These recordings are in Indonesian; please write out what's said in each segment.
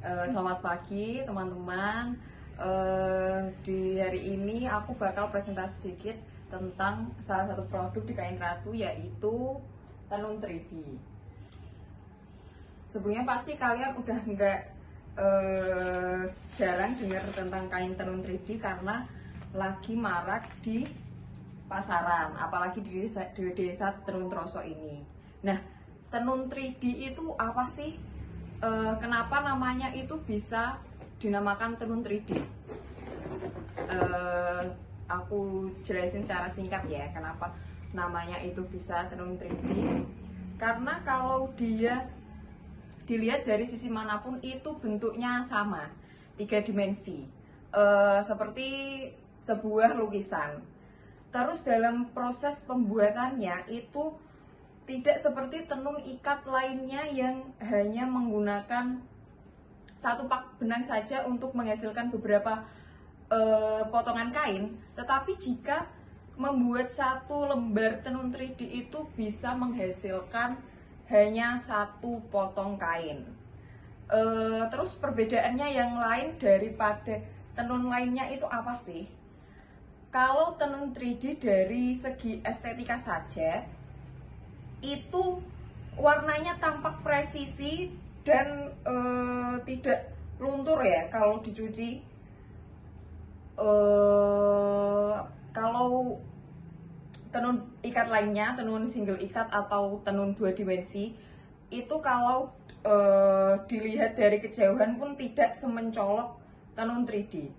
Selamat pagi teman-teman. Di hari ini aku bakal presentasi sedikit tentang salah satu produk di Kain Ratu, yaitu tenun 3D. Sebelumnya pasti kalian udah nggak jarang dengar tentang kain tenun 3D karena lagi marak di pasaran, apalagi di desa Tenun Troso ini. Nah, tenun 3D itu apa sih? Kenapa namanya itu bisa dinamakan tenun 3D? Aku jelasin secara singkat ya, kenapa namanya itu bisa tenun 3D. Karena kalau dia dilihat dari sisi manapun itu bentuknya sama, 3 dimensi, seperti sebuah lukisan. Terus dalam proses pembuatannya itu tidak seperti tenun ikat lainnya yang hanya menggunakan satu pak benang saja untuk menghasilkan beberapa potongan kain. Tetapi jika membuat satu lembar tenun 3D itu bisa menghasilkan hanya satu potong kain. Terus perbedaannya yang lain daripada tenun lainnya itu apa sih? Kalau tenun 3D dari segi estetika saja, itu warnanya tampak presisi dan tidak luntur ya kalau dicuci. Kalau tenun ikat lainnya, tenun single ikat atau tenun 2 dimensi, itu kalau dilihat dari kejauhan pun tidak semencolok tenun 3D.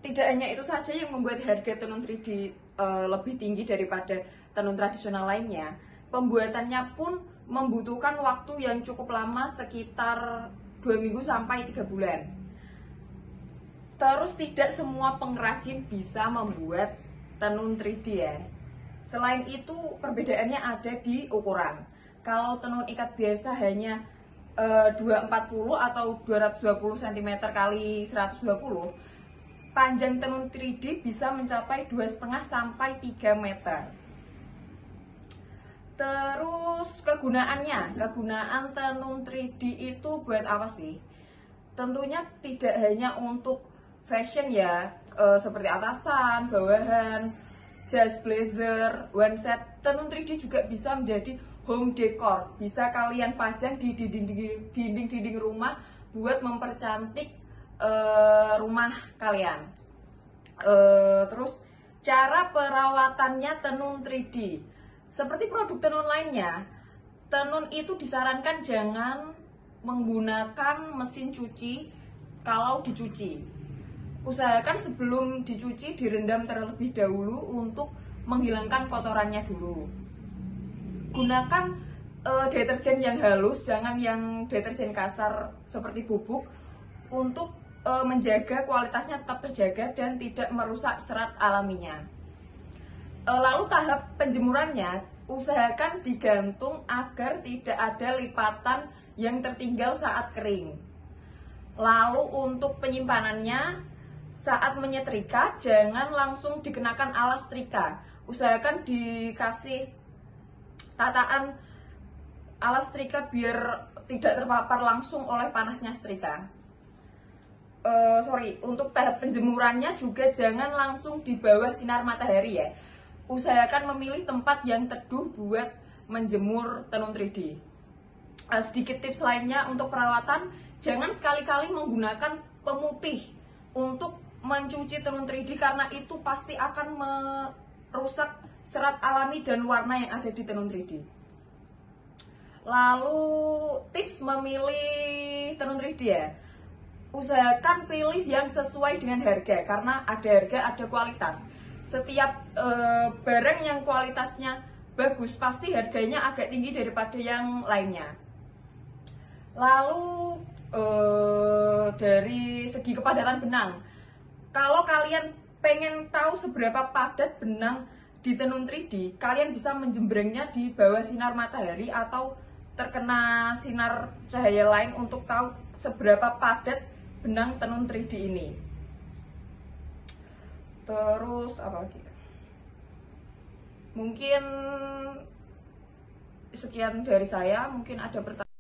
Tidak hanya itu saja yang membuat harga tenun 3D lebih tinggi daripada tenun tradisional lainnya, pembuatannya pun membutuhkan waktu yang cukup lama, sekitar 2 minggu sampai 3 bulan. Terus tidak semua pengrajin bisa membuat tenun 3D ya. Selain itu perbedaannya ada di ukuran. Kalau tenun ikat biasa hanya 240 atau 220 cm kali 120, panjang tenun 3D bisa mencapai 2,5 sampai 3 meter. Terus kegunaan tenun 3D itu buat apa sih? Tentunya tidak hanya untuk fashion ya, seperti atasan, bawahan, jas, blazer, one set. Tenun 3D juga bisa menjadi home decor. Bisa kalian pajang di dinding-dinding rumah buat mempercantik rumah kalian. Terus cara perawatannya tenun 3D seperti produk tenun lainnya, tenun itu disarankan jangan menggunakan mesin cuci kalau dicuci. Usahakan sebelum dicuci direndam terlebih dahulu untuk menghilangkan kotorannya dulu. Gunakan deterjen yang halus, jangan yang deterjen kasar seperti bubuk, untuk menjaga kualitasnya tetap terjaga dan tidak merusak serat alaminya. Lalu tahap penjemurannya, usahakan digantung agar tidak ada lipatan yang tertinggal saat kering. Lalu untuk penyimpanannya, saat menyetrika jangan langsung dikenakan alas trika. Usahakan dikasih tataan alas trika biar tidak terpapar langsung oleh panasnya setrika. Untuk tahap penjemurannya juga jangan langsung di bawah sinar matahari ya. Usahakan memilih tempat yang teduh buat menjemur tenun 3D. Sedikit tips lainnya untuk perawatan, jangan sekali-kali menggunakan pemutih untuk mencuci tenun 3D karena itu pasti akan merusak serat alami dan warna yang ada di tenun 3D. Lalu tips memilih tenun 3D ya. Usahakan pilih yang sesuai dengan harga, karena ada harga ada kualitas. Setiap barang yang kualitasnya bagus pasti harganya agak tinggi daripada yang lainnya. Lalu dari segi kepadatan benang, kalau kalian pengen tahu seberapa padat benang di tenun 3D, kalian bisa menjembrengnya di bawah sinar matahari atau terkena sinar cahaya lain untuk tahu seberapa padat benang tenun 3D ini. Terus apa lagi? Mungkin sekian dari saya, mungkin ada pertanyaan.